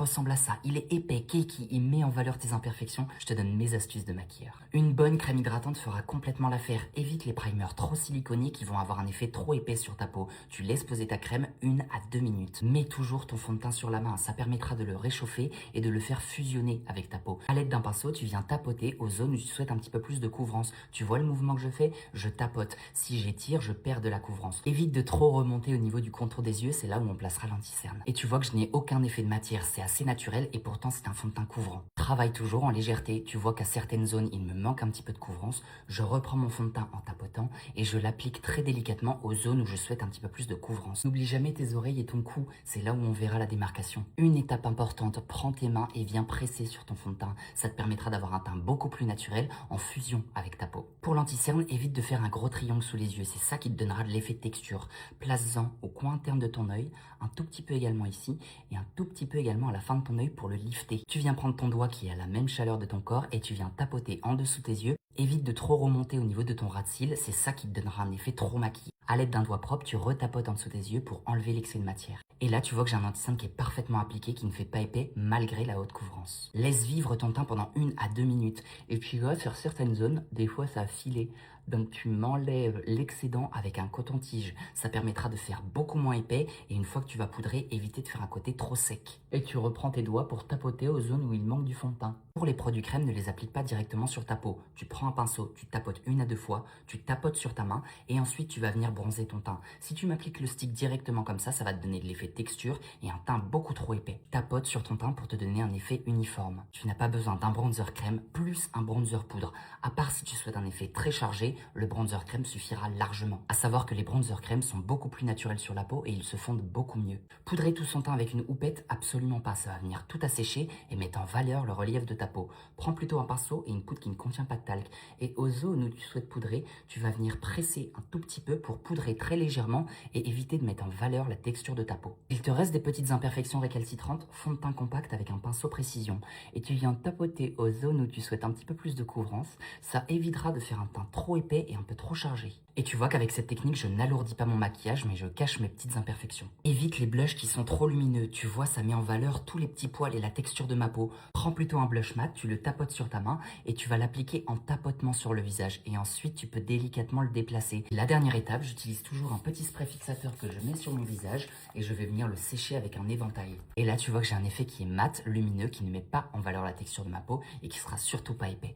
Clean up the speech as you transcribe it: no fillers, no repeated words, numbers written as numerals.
ressemble à ça. Il est épais, cakey, il met en valeur tes imperfections. Je te donne mes astuces de maquilleur. Une bonne crème hydratante fera complètement l'affaire. Évite les primers trop siliconés qui vont avoir un effet trop épais sur ta peau. Tu laisses poser ta crème 1 à 2 minutes. Mets toujours ton fond de teint sur la main. Ça permettra de le réchauffer et de le faire fusionner avec ta peau. À l'aide d'un pinceau, tu viens tapoter aux zones où tu souhaites un petit peu plus de couvrance. Tu vois le mouvement que je fais? Je tapote. Si j'étire, je perds de la couvrance. Évite de trop remonter au niveau du contour des yeux, c'est là où on placera l'anti-cerne. Et tu vois que je n'ai aucun effet de matière, c'est assez naturel et pourtant c'est un fond de teint couvrant. Travaille toujours en légèreté, tu vois qu'à certaines zones il me manque un petit peu de couvrance, je reprends mon fond de teint en tapotant et je l'applique très délicatement aux zones où je souhaite un petit peu plus de couvrance. N'oublie jamais tes oreilles et ton cou, c'est là où on verra la démarcation. Une étape importante, prends tes mains et viens presser sur ton fond de teint, ça te permettra d'avoir un teint beaucoup plus naturel en fusion avec ta peau. Pour l'anti-cerne, évite de faire un gros triangle sous les yeux, c'est ça qui te donnera de l'effet de texture. Place-en au coin interne de ton œil, un tout petit peu également ici et un tout petit peu également à la fin de ton œil pour le lifter. Tu viens prendre ton doigt qui est à la même chaleur de ton corps et tu viens tapoter en dessous tes yeux. Évite de trop remonter au niveau de ton ras de cils, c'est ça qui te donnera un effet trop maquillé. À l'aide d'un doigt propre, tu retapotes en dessous tes yeux pour enlever l'excès de matière. Et là, tu vois que j'ai un anti-cerne qui est parfaitement appliqué, qui ne fait pas épais malgré la haute couvrance. Laisse vivre ton teint pendant 1 à 2 minutes. Et puis là, sur certaines zones, des fois ça a filé. Donc tu m'enlèves l'excédent avec un coton-tige. Ça permettra de faire beaucoup moins épais et une fois que tu vas poudrer, éviter de faire un côté trop sec. Et tu reprends tes doigts pour tapoter aux zones où il manque du fond de teint. Pour les produits crème, ne les applique pas directement sur ta peau. Tu prends un pinceau, tu tapotes 1 à 2 fois, tu tapotes sur ta main et ensuite tu vas venir bronzer ton teint. Si tu m'appliques le stick directement comme ça va te donner de l'effet texture et un teint beaucoup trop épais. Tapote sur ton teint pour te donner un effet uniforme. Tu n'as pas besoin d'un bronzer crème plus un bronzer poudre. À part si tu souhaites un effet très chargé, le bronzer crème suffira largement. À savoir que les bronzers crème sont beaucoup plus naturels sur la peau et ils se fondent beaucoup mieux. Poudrer tout son teint avec une houppette, absolument pas. Ça va venir tout assécher et mettre en valeur le relief de ta peau. Prends plutôt un pinceau et une poudre qui ne contient pas de talc. Et aux zones où tu souhaites poudrer, tu vas venir presser un tout petit peu pour poudrer très légèrement et éviter de mettre en valeur la texture de ta peau. Il te reste des petites imperfections récalcitrantes, fond de teint compact avec un pinceau précision. Et tu viens tapoter aux zones où tu souhaites un petit peu plus de couvrance. Ça évitera de faire un teint trop épais et un peu trop chargé. Et tu vois qu'avec cette technique, je n'alourdis pas mon maquillage, mais je cache mes petites imperfections. Évite les blushs qui sont trop lumineux. Tu vois, ça met en valeur tous les petits poils et la texture de ma peau. Prends plutôt un blush mat, tu le tapotes sur ta main et tu vas l'appliquer en tapotement sur le visage. Et ensuite, tu peux délicatement le déplacer. La dernière étape, j'utilise toujours un petit spray fixateur que je mets sur mon visage et je vais venir le sécher avec un éventail. Et là, tu vois que j'ai un effet qui est mat, lumineux, qui ne met pas en valeur la texture de ma peau et qui sera surtout pas épais.